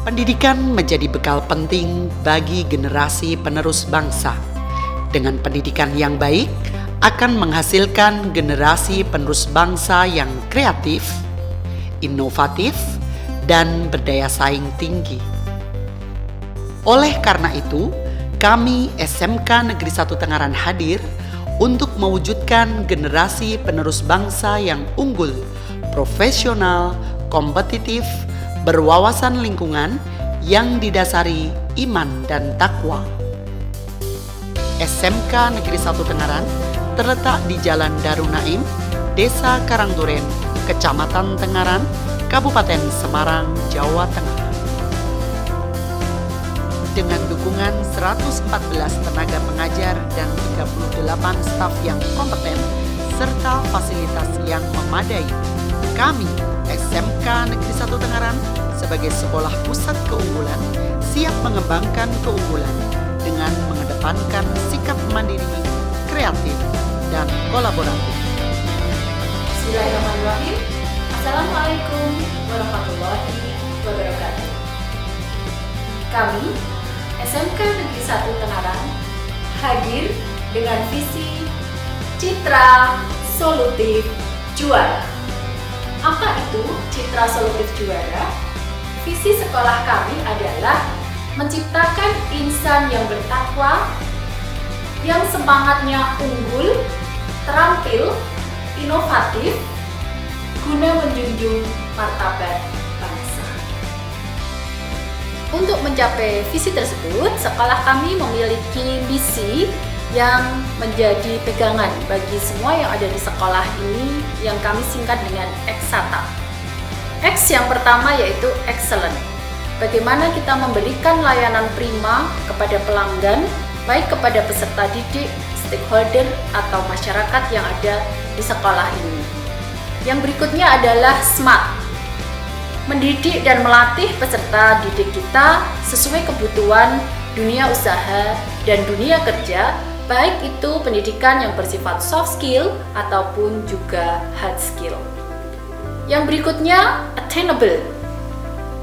Pendidikan menjadi bekal penting bagi generasi penerus bangsa. Dengan pendidikan yang baik, akan menghasilkan generasi penerus bangsa yang kreatif, inovatif, dan berdaya saing tinggi. Oleh karena itu, kami SMK Negeri 1 Tengaran hadir untuk mewujudkan generasi penerus bangsa yang unggul, profesional, kompetitif, berwawasan lingkungan yang didasari iman dan takwa. SMK Negeri 1 Tengaran terletak di Jalan Darun Naim, Desa Karangduren, Kecamatan Tengaran, Kabupaten Semarang, Jawa Tengah. Dengan dukungan 114 tenaga pengajar dan 38 staf yang kompeten, serta fasilitas yang memadai, kami SMK Negeri 1 Tengaran sebagai sekolah pusat keunggulan siap mengembangkan keunggulan dengan mengedepankan sikap mandiri, kreatif, dan kolaboratif. Bismillahirrahmanirrahim. Assalamualaikum warahmatullahi wabarakatuh. Kami SMK Negeri 1 Tengaran hadir dengan visi Citra Solutif Juara. Apa itu Citra Solutif Juara? Visi sekolah kami adalah menciptakan insan yang bertakwa, yang semangatnya unggul, terampil, inovatif, guna menjunjung martabat bangsa. Untuk mencapai visi tersebut, sekolah kami memiliki misi yang menjadi pegangan bagi semua yang ada di sekolah ini yang kami singkat dengan Eksata. X yang pertama yaitu excellent. Bagaimana kita memberikan layanan prima kepada pelanggan, baik kepada peserta didik, stakeholder, atau masyarakat yang ada di sekolah ini. Yang berikutnya adalah smart. Mendidik dan melatih peserta didik kita sesuai kebutuhan dunia usaha dan dunia kerja, baik itu pendidikan yang bersifat soft skill ataupun juga hard skill. Yang berikutnya attainable,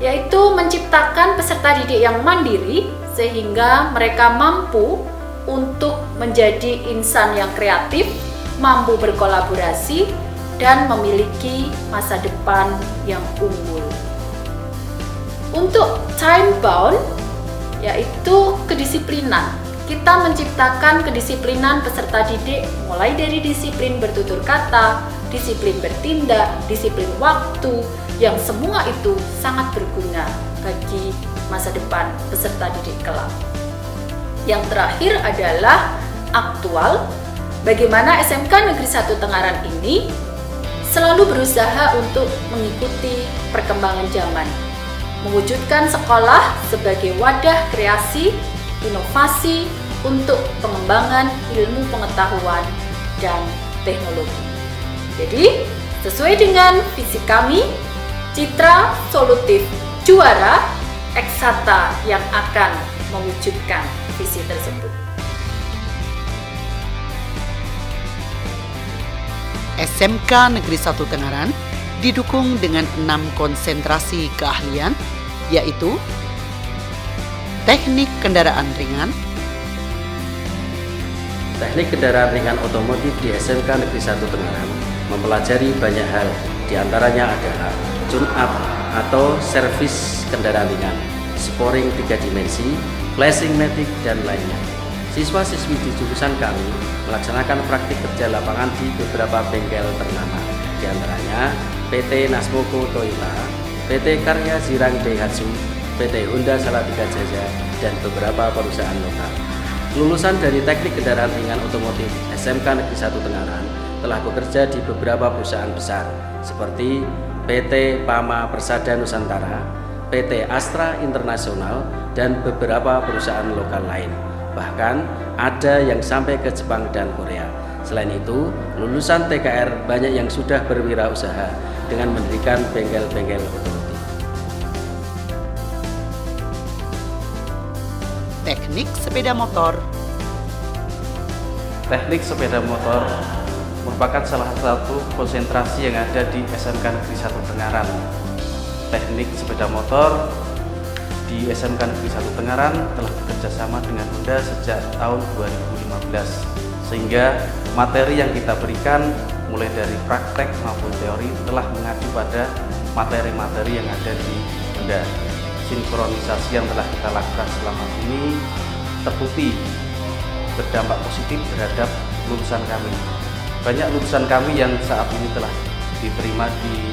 yaitu menciptakan peserta didik yang mandiri sehingga mereka mampu untuk menjadi insan yang kreatif, mampu berkolaborasi, dan memiliki masa depan yang unggul. Untuk time bound, yaitu kedisiplinan. Kita menciptakan kedisiplinan peserta didik mulai dari disiplin bertutur kata, disiplin bertindak, disiplin waktu, yang semua itu sangat berguna bagi masa depan peserta didik kelak. Yang terakhir adalah aktual. Bagaimana SMK Negeri 1 Tengaran ini selalu berusaha untuk mengikuti perkembangan zaman, mewujudkan sekolah sebagai wadah kreasi, inovasi untuk pengembangan ilmu pengetahuan dan teknologi. Jadi, sesuai dengan visi kami, Citra Solutif Juara, Eksata yang akan mewujudkan visi tersebut. SMK Negeri 1 Tengaran didukung dengan 6 konsentrasi keahlian, yaitu teknik kendaraan ringan. Teknik kendaraan ringan otomotif di SMK Negeri 1 Tengaran mempelajari banyak hal, diantaranya adalah tune-up atau servis kendaraan ringan, sporing 3 dimensi, flashing matic, dan lainnya. Siswa-siswi di jurusan kami melaksanakan praktik kerja lapangan di beberapa bengkel ternama, diantaranya PT Nasmoko Toyota, PT Karya Zirang Daihatsu, PT Honda Salatiga Jaya, dan beberapa perusahaan lokal. Lulusan dari teknik kendaraan ringan otomotif SMK Negeri 1 Tengaran telah bekerja di beberapa perusahaan besar seperti PT Pama Persada Nusantara, PT Astra Internasional, dan beberapa perusahaan lokal lain. Bahkan ada yang sampai ke Jepang dan Korea. Selain itu, lulusan TKR banyak yang sudah berwirausaha dengan mendirikan bengkel-bengkel otomotif. Teknik sepeda motor. Teknik sepeda motor merupakan salah satu konsentrasi yang ada di SMK Negeri 1 Tengaran. Teknik sepeda motor di SMK Negeri 1 Tengaran telah bekerjasama dengan Honda sejak tahun 2015, sehingga materi yang kita berikan mulai dari praktek maupun teori telah mengacu pada materi-materi yang ada di Honda. Sinkronisasi yang telah kita lakukan selama ini terbukti berdampak positif terhadap lulusan kami. Banyak lulusan kami yang saat ini telah diterima di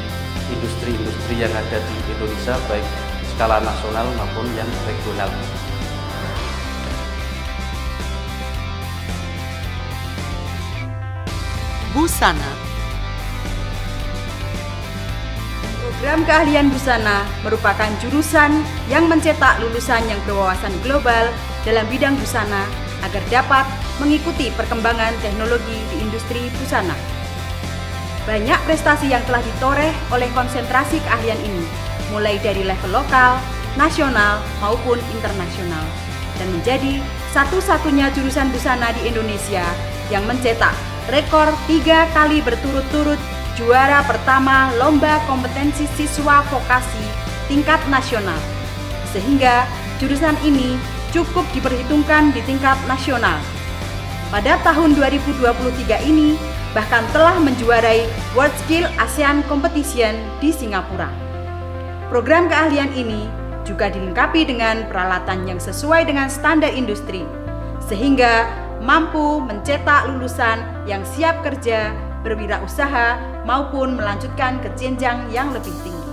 industri-industri yang ada di Indonesia, baik skala nasional maupun yang regional. Busana. Program keahlian busana merupakan jurusan yang mencetak lulusan yang berwawasan global dalam bidang busana agar dapat mengikuti perkembangan teknologi di industri busana. Banyak prestasi yang telah ditoreh oleh konsentrasi keahlian ini, mulai dari level lokal, nasional, maupun internasional, dan menjadi satu-satunya jurusan busana di Indonesia yang mencetak rekor 3 kali berturut-turut juara pertama Lomba Kompetensi Siswa Vokasi tingkat nasional, sehingga jurusan ini cukup diperhitungkan di tingkat nasional. Pada tahun 2023 ini, bahkan telah menjuarai World Skill ASEAN Competition di Singapura. Program keahlian ini juga dilengkapi dengan peralatan yang sesuai dengan standar industri, sehingga mampu mencetak lulusan yang siap kerja, berwirausaha, maupun melanjutkan ke jenjang yang lebih tinggi.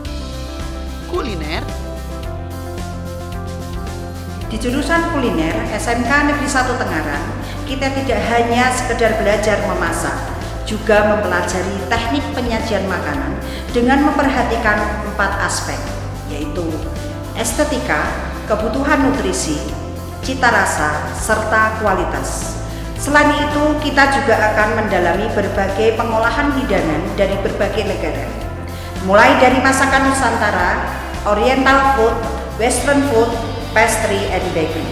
Kuliner. Di jurusan kuliner SMK Negeri 1 Tengaran, kita tidak hanya sekedar belajar memasak, juga mempelajari teknik penyajian makanan dengan memperhatikan 4 aspek, yaitu estetika, kebutuhan nutrisi, cita rasa, serta kualitas. Selain itu, kita juga akan mendalami berbagai pengolahan hidangan dari berbagai negara, mulai dari masakan Nusantara, Oriental food, Western food, pastry and bakery.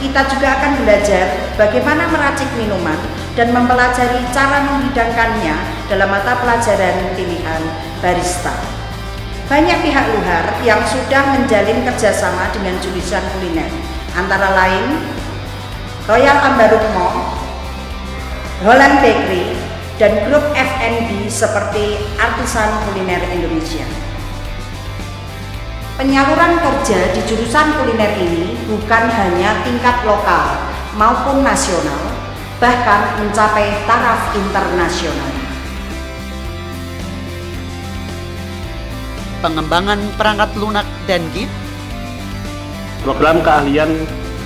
Kita juga akan belajar bagaimana meracik minuman dan mempelajari cara menghidangkannya dalam mata pelajaran pilihan barista. Banyak pihak luar yang sudah menjalin kerjasama dengan jurusan kuliner, antara lain Royal Ambaruk Mall, Holland Bakery, dan grup F&B seperti Artisan Kuliner Indonesia. Penyaluran kerja di jurusan kuliner ini bukan hanya tingkat lokal maupun nasional, bahkan mencapai taraf internasional. Pengembangan perangkat lunak dan GIM. Program keahlian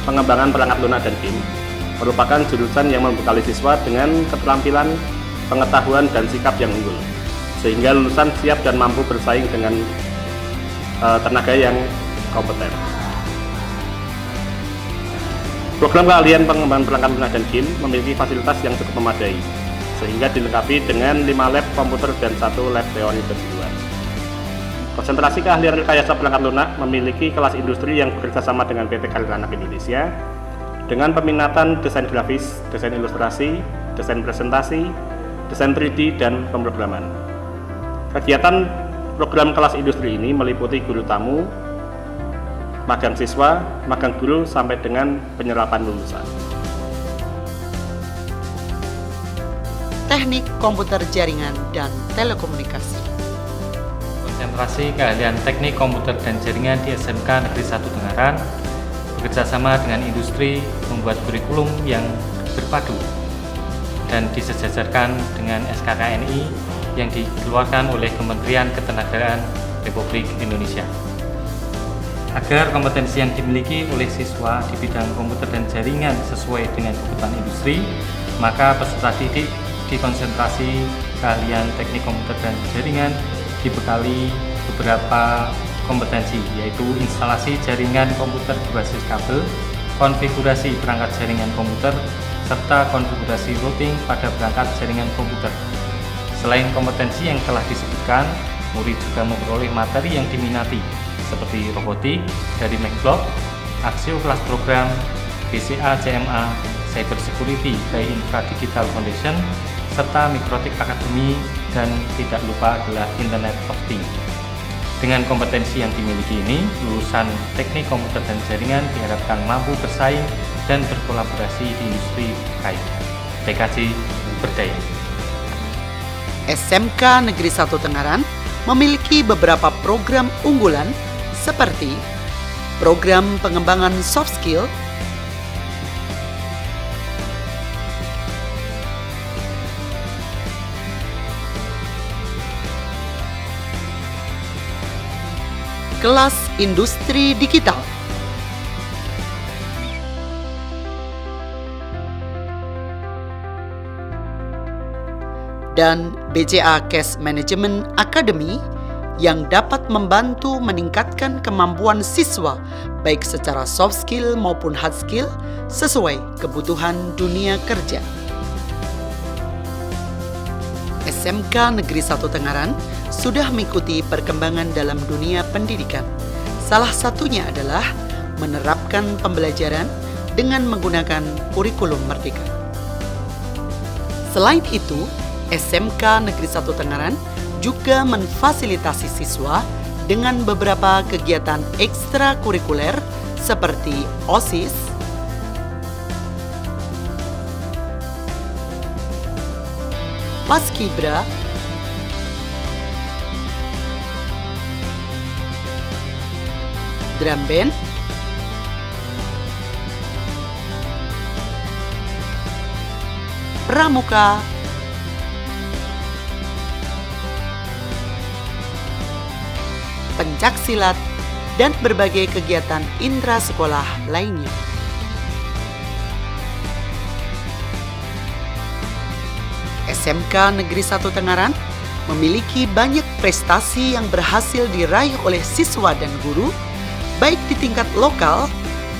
pengembangan perangkat lunak dan GIM merupakan jurusan yang membekali siswa dengan keterampilan, pengetahuan, dan sikap yang unggul, sehingga lulusan siap dan mampu bersaing dengan tenaga yang kompeten. Program keahlian pengembangan perangkat lunak dan GIM memiliki fasilitas yang cukup memadai, sehingga dilengkapi dengan 5 lab komputer dan 1 lab teori kejuruan. Konsentrasi keahlian rekayasa perangkat lunak memiliki kelas industri yang bekerjasama dengan PT Karir Anak Indonesia dengan peminatan desain grafis, desain ilustrasi, desain presentasi, desain 3D, dan pemrograman. Kegiatan program kelas industri ini meliputi guru tamu, magang siswa, magang guru, sampai dengan penyerapan lulusan. Teknik komputer jaringan dan telekomunikasi. Konsentrasi keahlian teknik komputer dan jaringan di SMK Negeri 1 Tengaran bekerjasama dengan industri membuat kurikulum yang berpadu dan disejajarkan dengan SKKNI yang dikeluarkan oleh Kementerian Ketenagakerjaan Republik Indonesia. Agar kompetensi yang dimiliki oleh siswa di bidang komputer dan jaringan sesuai dengan kebutuhan industri, maka peserta didik di konsentrasi keahlian teknik komputer dan jaringan dibekali beberapa kompetensi, yaitu instalasi jaringan komputer berbasis kabel, konfigurasi perangkat jaringan komputer, serta konfigurasi routing pada perangkat jaringan komputer. Selain kompetensi yang telah disebutkan, murid juga memperoleh materi yang diminati seperti robotik dari Macblock, Axio kelas program, BCA CMA, Cyber Security by Infra Digital Foundation, serta Mikrotik Academy, dan tidak lupa adalah Internet of Things. Dengan kompetensi yang dimiliki ini, lulusan Teknik Komputer dan Jaringan diharapkan mampu bersaing dan berkolaborasi di industri terkait. TKJ berdaya. SMK Negeri 1 Tengaran memiliki beberapa program unggulan seperti program pengembangan soft skill, kelas industri digital, dan BCA Cash Management Academy yang dapat membantu meningkatkan kemampuan siswa baik secara soft skill maupun hard skill sesuai kebutuhan dunia kerja. SMK Negeri 1 Tengaran sudah mengikuti perkembangan dalam dunia pendidikan. Salah satunya adalah menerapkan pembelajaran dengan menggunakan kurikulum merdeka. Selain itu, SMK Negeri 1 Tengaran juga memfasilitasi siswa dengan beberapa kegiatan ekstrakurikuler seperti OSIS, Paskibra, drum band, pramuka, pencaksilat, dan berbagai kegiatan intrasekolah lainnya. SMK Negeri 1 Tengaran memiliki banyak prestasi yang berhasil diraih oleh siswa dan guru, baik di tingkat lokal,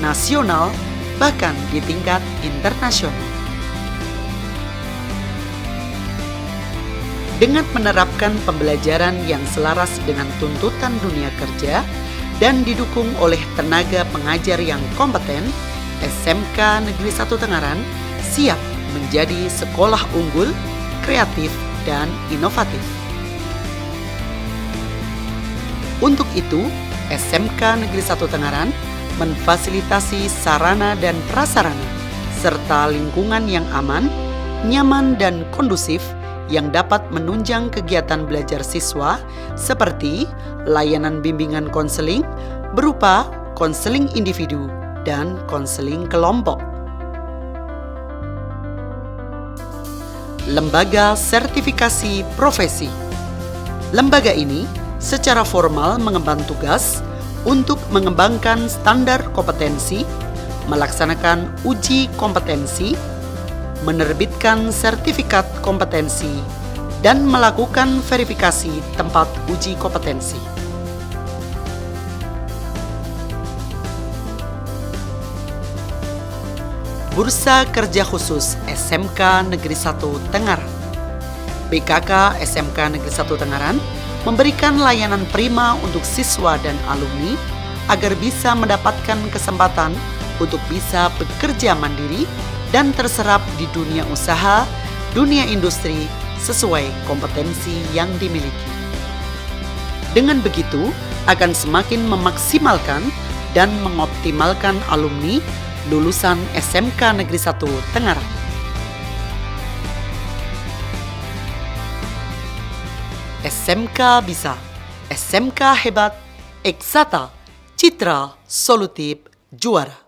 nasional, bahkan di tingkat internasional. Dengan menerapkan pembelajaran yang selaras dengan tuntutan dunia kerja dan didukung oleh tenaga pengajar yang kompeten, SMK Negeri 1 Tengaran siap menjadi sekolah unggul, kreatif, dan inovatif. Untuk itu, SMK Negeri 1 Tengaran memfasilitasi sarana dan prasarana serta lingkungan yang aman, nyaman, dan kondusif yang dapat menunjang kegiatan belajar siswa seperti layanan bimbingan konseling berupa konseling individu dan konseling kelompok. Lembaga Sertifikasi Profesi. Lembaga ini secara formal mengemban tugas untuk mengembangkan standar kompetensi, melaksanakan uji kompetensi, menerbitkan sertifikat kompetensi, dan melakukan verifikasi tempat uji kompetensi. Bursa Kerja Khusus SMK Negeri 1 Tengaran. BKK SMK Negeri 1 Tengaran memberikan layanan prima untuk siswa dan alumni agar bisa mendapatkan kesempatan untuk bisa bekerja mandiri dan terserap di dunia usaha, dunia industri sesuai kompetensi yang dimiliki. Dengan begitu, akan semakin memaksimalkan dan mengoptimalkan alumni lulusan SMK Negeri 1 Tengaran. SMK bisa, SMK hebat, Eksata, Citra Solutif juara.